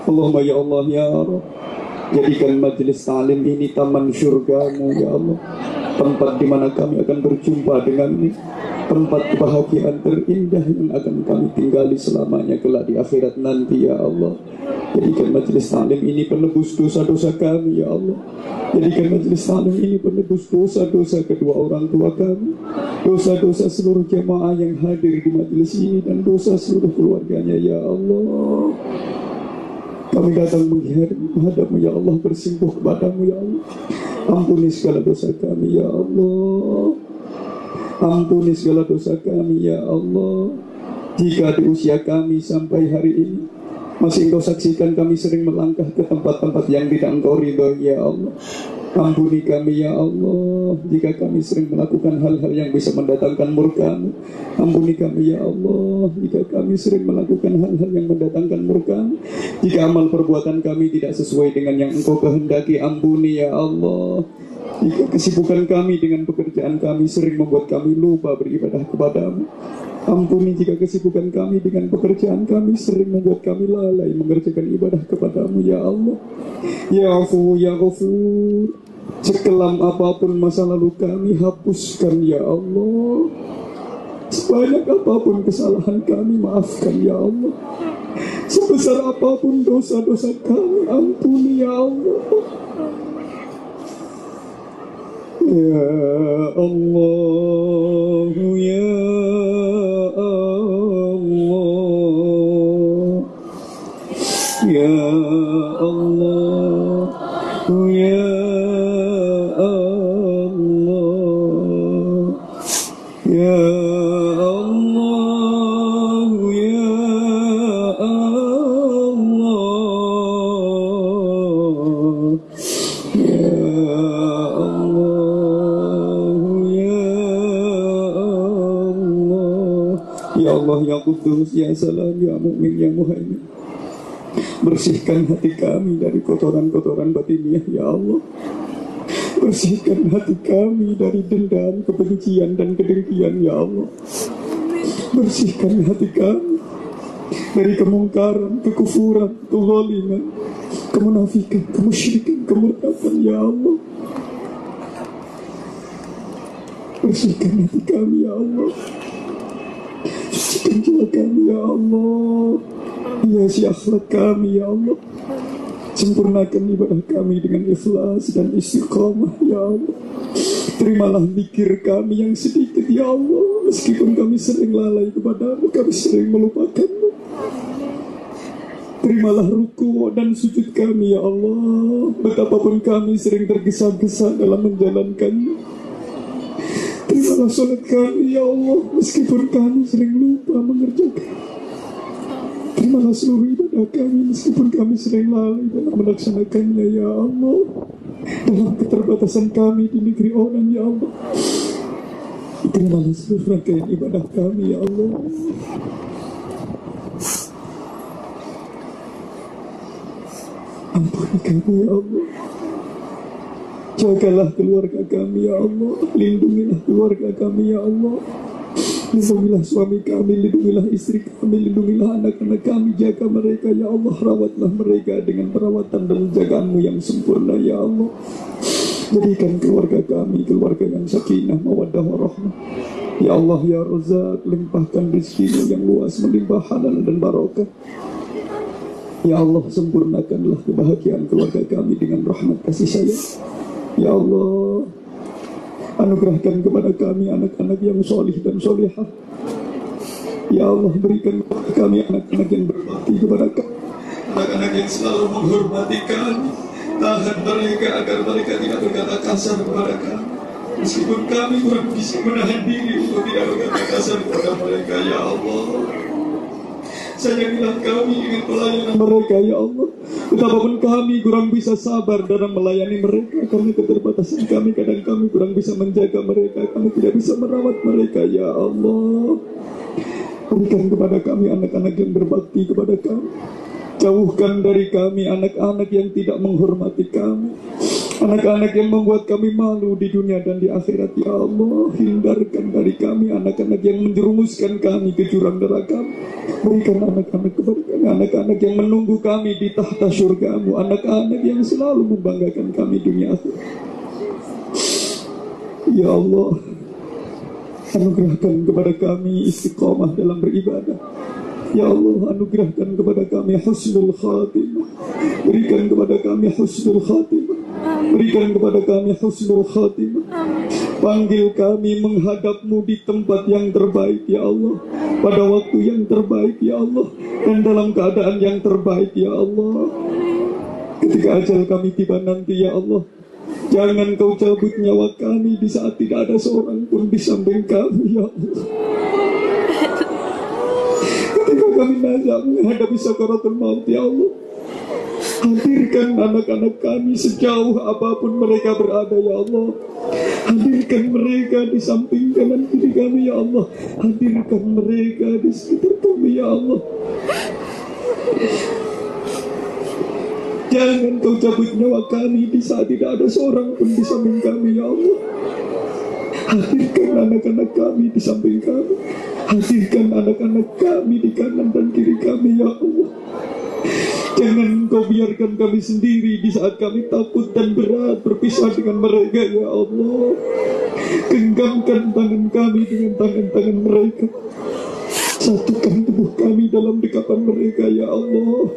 Allahumma ya Allah ya Rabb, jadikan majelis ta'lim ini taman syurga-Mu ya Allah, tempat di mana kami akan berjumpa dengan-Mu, tempat kebahagiaan terindah yang akan kami tinggali selamanya kelak di akhirat nanti ya Allah. Jadikan majelis ta'lim ini penebus dosa-dosa kami ya Allah. Jadikan majelis ta'lim ini penebus dosa-dosa kedua orang tua kami, dosa-dosa seluruh jemaah yang hadir di majelis ini, dan dosa seluruh keluarganya ya Allah. Kami datang menghadap-Mu ya Allah, bersimpuh kepada-Mu ya Allah. Ampuni segala dosa kami ya Allah. Ampuni segala dosa kami ya Allah. Jika di usia kami sampai hari ini masih Engkau saksikan kami sering melangkah ke tempat-tempat yang tidak Engkau ridhoi ya Allah, ampuni kami ya Allah. Jika kami sering melakukan hal-hal yang bisa mendatangkan murka-Mu, ampuni kami ya Allah. Jika kami sering melakukan hal-hal yang mendatangkan murka-Mu, jika amal perbuatan kami tidak sesuai dengan yang Engkau kehendaki, ampuni ya Allah. Jika kesibukan kami dengan pekerjaan kami sering membuat kami lupa beribadah kepada-Mu, ampuni jika kesibukan kami dengan pekerjaan kami sering membuat kami lalai mengerjakan ibadah kepada-Mu ya Allah. Ya Afu ya Ghafur, sekelam apapun masa lalu kami, hapuskan ya Allah. Sebanyak apapun kesalahan kami, maafkan ya Allah. Sebesar apapun dosa-dosa kami, ampuni ya Allah. Ya Allah ya Allah ya Allah ya Allah ya Allah ya Allah ya Ya Allah ya Qudus ya Salam ya Mu'min ya Muhaimin, bersihkan hati kami dari kotoran-kotoran batiniah ya Allah. Bersihkan hati kami dari dendam, kebencian dan kedengkian ya Allah. Bersihkan hati kami dari kemungkaran, kekufuran, kezaliman, kemunafikan, kemusyrikan, kemurtadan ya Allah. Bersihkan hati kami ya Allah. Sucikan jiwa kami ya Allah. Hiasi akhlak kami ya Allah. Sempurnakan ibadah kami dengan ikhlas dan istiqamah ya Allah. Terimalah zikir kami yang sedikit ya Allah. Meskipun kami sering lalai kepada-Mu, kami sering melupakan-Mu. Terimalah ruku dan sujud kami ya Allah. Betapapun kami sering tergesa-gesa dalam menjalankannya. Terimalah sholat kami ya Allah, meskipun kami sering lupa mengerjakan. Terimalah seluruh ibadah kami, meskipun kami sering lalai dalam melaksanakannya ya Allah. Dalam keterbatasan kami di negeri orang ya Allah, terimalah seluruh rangkaian ibadah kami ya Allah. Ampuni kami ya Allah. Jagalah keluarga kami ya Allah. Lindungilah keluarga kami ya Allah. Lindungilah suami kami, lindungilah istri kami, lindungilah anak-anak kami. Jaga mereka ya Allah. Rawatlah mereka dengan perawatan dan jagaan-Mu yang sempurna ya Allah. Jadikan keluarga kami keluarga yang sakinah, mawaddah, warahmah. Ya Allah ya Razzaq, limpahkan rezeki yang luas, melimpah halal dan barokah. Ya Allah, sempurnakanlah kebahagiaan keluarga kami dengan rahmat kasih sayang. Ya Allah, anugerahkan kepada kami anak-anak yang solih dan solihah. Ya Allah, berikan kepada kami anak-anak yang berbakti kepada kami, anak-anak yang selalu menghormati kami. Tahan mereka agar mereka tidak berkata kasar kepada kami, meskipun kami kurang bisa menahan diri untuk tidak berkata kasar kepada mereka. Ya Allah, sayangilah kami dengan pelayanan mereka. Ya Allah, betapapun kami kurang bisa sabar dalam melayani mereka, karena keterbatasan kami, kadang kami kurang bisa menjaga mereka, kami tidak bisa merawat mereka. Ya Allah, berikan kepada kami anak-anak yang berbakti kepada kami. Jauhkan dari kami anak-anak yang tidak menghormati kami, anak-anak yang membuat kami malu di dunia dan di akhirat. Ya Allah, hindarkan dari kami anak-anak yang menjerumuskan kami ke jurang neraka. Berikan anak-anak kepada kami, anak-anak yang menunggu kami di tahta surgamu, anak-anak yang selalu membanggakan kami dunia akhirat. Ya Allah, anugerahkan kepada kami istiqomah dalam beribadah. Ya Allah, anugerahkan kepada kami husnul khatimah. Berikan kepada kami husnul khatimah. Berikan kepada kami husnul khatimah. Panggil kami menghadapmu di tempat yang terbaik, ya Allah, pada waktu yang terbaik, ya Allah, dan dalam keadaan yang terbaik, ya Allah. Ketika ajal kami tiba nanti, ya Allah, jangan kau cabut nyawa kami di saat tidak ada seorang pun di samping kami, ya Allah. Ketika kami nazar menghadapi sakaratul maut, ya Allah, hadirkan anak-anak kami sejauh apapun mereka berada, ya Allah. Hadirkan mereka di samping kanan kiri kami, ya Allah. Hadirkan mereka di sekitar kami, ya Allah. Jangan kau cabut nyawa kami di saat tidak ada seorang pun di samping kami, ya Allah. Hadirkan anak-anak kami di samping kami. Hadirkan anak-anak kami di kanan dan kiri kami, ya Allah. Jangan kau biarkan kami sendiri di saat kami takut dan berat berpisah dengan mereka, ya Allah. Genggamkan tangan kami dengan tangan-tangan mereka. Satukan tubuh kami dalam dekapan mereka, ya Allah.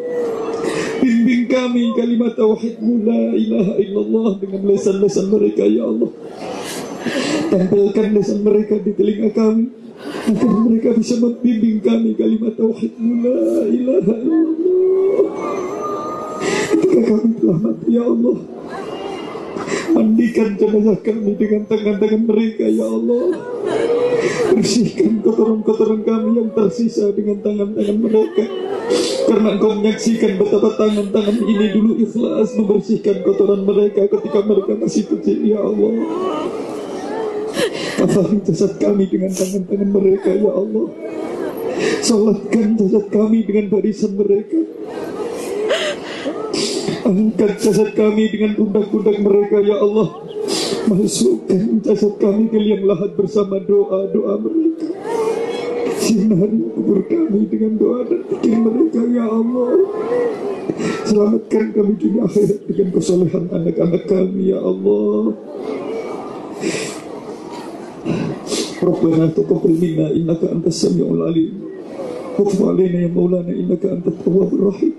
Bimbing kami kalimat tauhid-Mu la ilaha illallah dengan lesan-lesan mereka, ya Allah. Tempelkan lesan mereka di telinga kami, agar mereka bisa membimbing kami kalimat tauhid-Mu la ilaha illallah. Ketika kami telah mati, ya Allah, mandikan jenazah kami dengan tangan-tangan mereka, ya Allah. Bersihkan kotoran-kotoran kami yang tersisa dengan tangan-tangan mereka, karena Engkau menyaksikan betapa tangan-tangan ini dulu ikhlas membersihkan kotoran mereka ketika mereka masih kecil, ya Allah. Kafani jasad kami dengan tangan-tangan mereka, ya Allah. Salatkan jasad kami dengan barisan mereka. Angkat jasad kami dengan pundak-pundak mereka, ya Allah. Masukkan jasad kami ke liang lahat bersama doa-doa mereka. Sinari kubur kami dengan doa dan zikir mereka, ya Allah. Selamatkan kami dunia akhirat dengan kesolehan anak-anak kami, ya Allah. Rabbana taqabbal minna innaka antas samiul alim. Wa tub alaina ya maulana innaka antat tawwabur rahim.